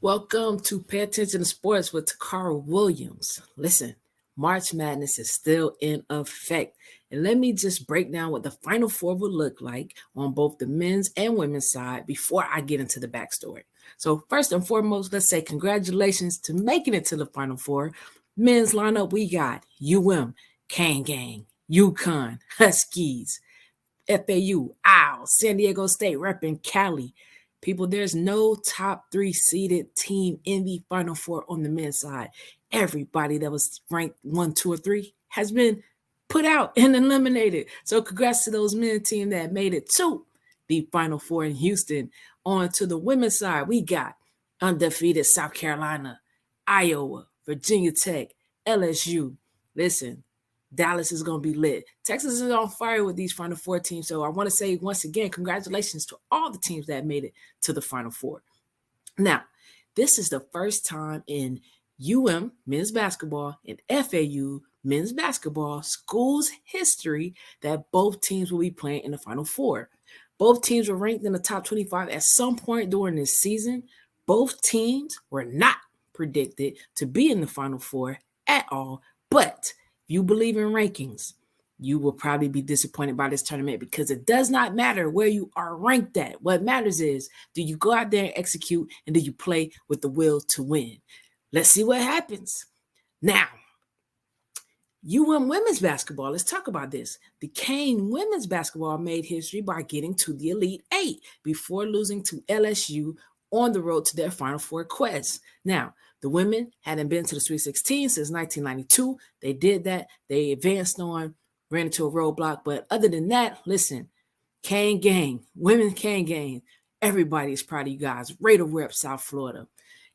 Welcome to Pay Attention to Sports with Takara Williams. Listen, March Madness is still in effect. And let me just break down what the Final Four will look like on both the men's and women's side before I get into the backstory. So, first and foremost, let's say congratulations to making it to the Final Four. Men's lineup, we got UM, Kane Gang, UConn, Huskies, FAU, Owls, San Diego State, repping Cali. People, there's no top three seeded team in the Final Four on the men's side. Everybody that was ranked 1, 2, or 3 has been put out and eliminated. So congrats to those men team that made it to the Final Four in Houston. On to the women's side, we got undefeated South Carolina, Iowa, Virginia Tech, LSU. Listen, Dallas is going to be lit. Texas is on fire with these Final Four teams. So I want to say once again, congratulations to all the teams that made it to the Final Four. Now, this is the first time in men's basketball and FAU men's basketball schools history that both teams will be playing in the Final Four. Both teams were ranked in the top 25 at some point during this season. Both teams were not predicted to be in the Final Four at all, but if you believe in rankings, you will probably be disappointed by this tournament because it does not matter where you are ranked at. What matters is, do you go out there and execute, and do you play with the will to win? Let's see what happens. Now, women's basketball, let's talk about this. The Kane women's basketball made history by getting to the Elite Eight before losing to LSU on the road to their Final Four quest. Now, the women hadn't been to the Sweet 16 since 1992. They did that. They advanced on, ran into a roadblock. But other than that, listen, Kane Gang, women Kane Gang, everybody is proud of you guys. Raider rep South Florida.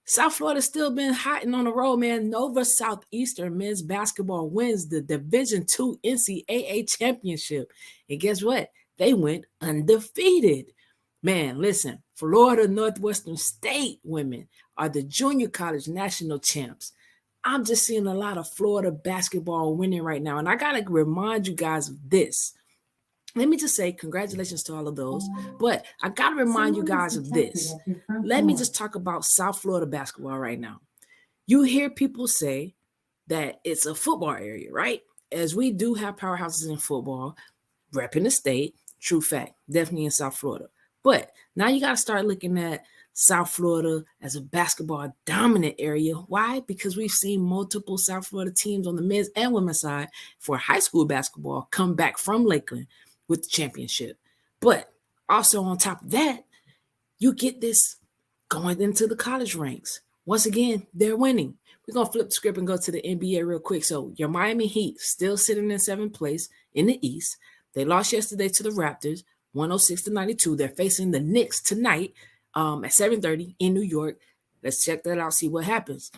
South Florida's still been hot and on the road, man. Nova Southeastern men's basketball wins the Division II NCAA championship. And guess what? They went undefeated. Man, listen, Florida Northwestern State women are the junior college national champs. I'm just seeing a lot of Florida basketball winning right now. And I got to remind you guys of this. Let me just say congratulations to all of those. But I got to remind you guys of this. Let me just talk about South Florida basketball right now. You hear people say that it's a football area, right? As we do have powerhouses in football, repping the state, true fact, definitely in South Florida. But now you got to start looking at South Florida as a basketball dominant area. Why? Because we've seen multiple South Florida teams on the men's and women's side for high school basketball come back from Lakeland with the championship. But also on top of that, you get this going into the college ranks. Once again, they're winning. We're going to flip the script and go to the NBA real quick. So your Miami Heat still sitting in 7th place in the East. They lost yesterday to the Raptors, 106-92. They're facing the Knicks tonight at 7:30 in New York. Let's check that out, see what happens.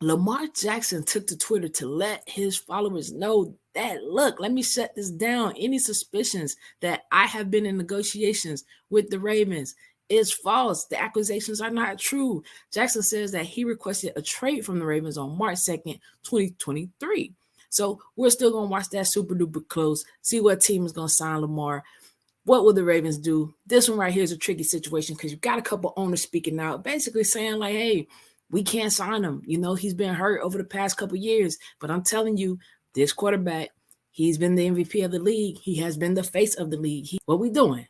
Lamar Jackson took to Twitter to let his followers know that, look, let me shut this down. Any suspicions that I have been in negotiations with the Ravens is false. The accusations are not true. Jackson says that he requested a trade from the Ravens on March 2nd, 2023. So we're still going to watch that super duper close, see what team is going to sign Lamar. What will the Ravens do? This one right here is a tricky situation because you've got a couple owners speaking out, basically saying like, hey, we can't sign him. You know, he's been hurt over the past couple years. But I'm telling you, this quarterback, he's been the MVP of the league. He has been the face of the league. What we doing?